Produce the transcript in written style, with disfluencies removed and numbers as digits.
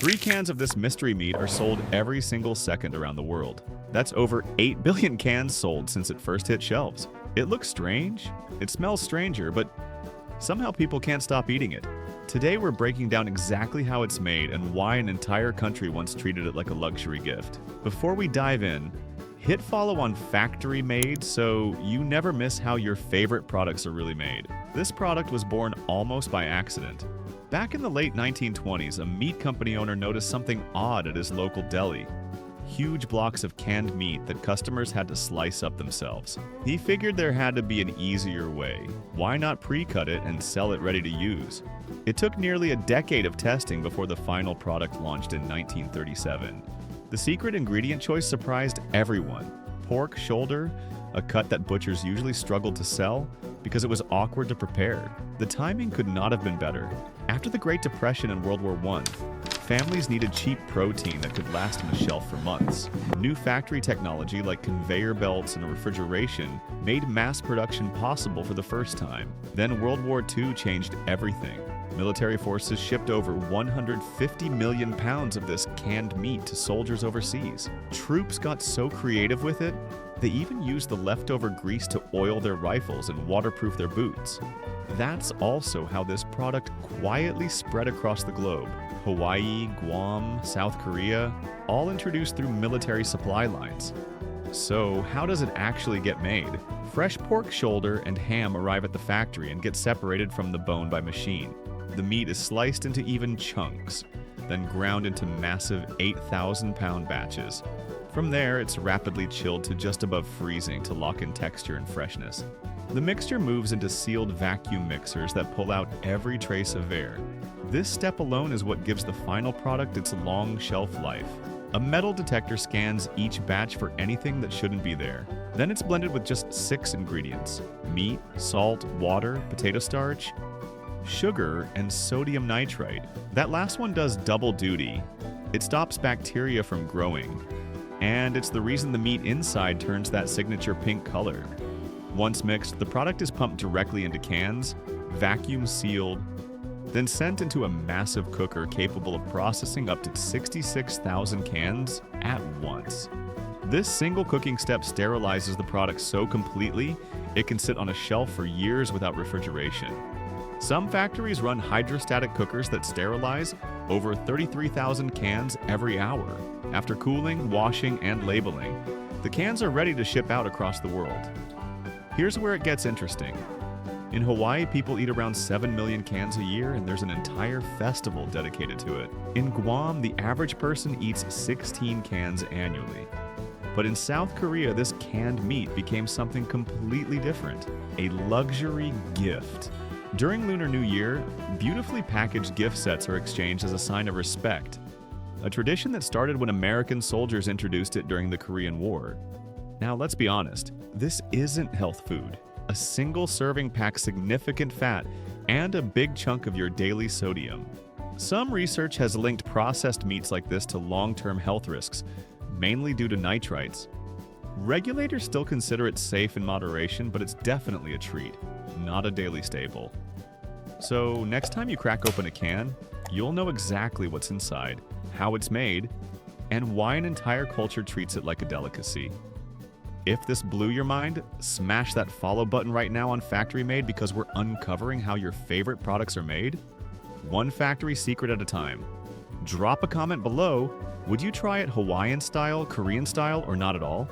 3 cans of this mystery meat are sold every single second around the world. That's over 8 billion cans sold since it first hit shelves. It looks strange, it smells stranger, but somehow people can't stop eating it. Today we're breaking down exactly how it's made and why an entire country once treated it like a luxury gift. Before we dive in, hit follow on Factory Made so you never miss how your favorite products are really made. This product was born almost by accident. Back in the late 1920s, a meat company owner noticed something odd at his local deli. Huge blocks of canned meat that customers had to slice up themselves. He figured there had to be an easier way. Why not pre-cut it and sell it ready to use? It took nearly a decade of testing before the final product launched in 1937. The secret ingredient choice surprised everyone. Pork shoulder, a cut that butchers usually struggled to sell because it was awkward to prepare. The timing could not have been better. After the Great Depression and World War I, families needed cheap protein that could last on a shelf for months. New factory technology like conveyor belts and refrigeration made mass production possible for the first time. Then World War II changed everything. Military forces shipped over 150 million pounds of this canned meat to soldiers overseas. Troops got so creative with it, they even used the leftover grease to oil their rifles and waterproof their boots. That's also how this product quietly spread across the globe. Hawaii, Guam, South Korea, all introduced through military supply lines. So, how does it actually get made? Fresh pork shoulder and ham arrive at the factory and get separated from the bone by machine. The meat is sliced into even chunks, then ground into massive 8,000-pound batches. From there, it's rapidly chilled to just above freezing to lock in texture and freshness. The mixture moves into sealed vacuum mixers that pull out every trace of air. This step alone is what gives the final product its long shelf life. A metal detector scans each batch for anything that shouldn't be there. Then it's blended with just 6 ingredients: meat, salt, water, potato starch, sugar, and sodium nitrite. That last one does double duty. It stops bacteria from growing, and it's the reason the meat inside turns that signature pink color. Once mixed, the product is pumped directly into cans, vacuum sealed, then sent into a massive cooker capable of processing up to 66,000 cans at once. This single cooking step sterilizes the product so completely, it can sit on a shelf for years without refrigeration. Some factories run hydrostatic cookers that sterilize over 33,000 cans every hour. After cooling, washing, and labeling, the cans are ready to ship out across the world. Here's where it gets interesting. In Hawaii, people eat around 7 million cans a year, and there's an entire festival dedicated to it. In Guam, the average person eats 16 cans annually. But in South Korea, this canned meat became something completely different, a luxury gift. During Lunar New Year, beautifully packaged gift sets are exchanged as a sign of respect, a tradition that started when American soldiers introduced it during the Korean War. Now, let's be honest, this isn't health food. A single serving packs significant fat and a big chunk of your daily sodium. Some research has linked processed meats like this to long-term health risks, mainly due to nitrites. Regulators still consider it safe in moderation, but it's definitely a treat, not a daily staple. So next time you crack open a can, you'll know exactly what's inside, how it's made, and why an entire culture treats it like a delicacy. If this blew your mind, smash that follow button right now on Factory Made because we're uncovering how your favorite products are made, one factory secret at a time. Drop a comment below. Would you try it Hawaiian style, Korean style, or not at all?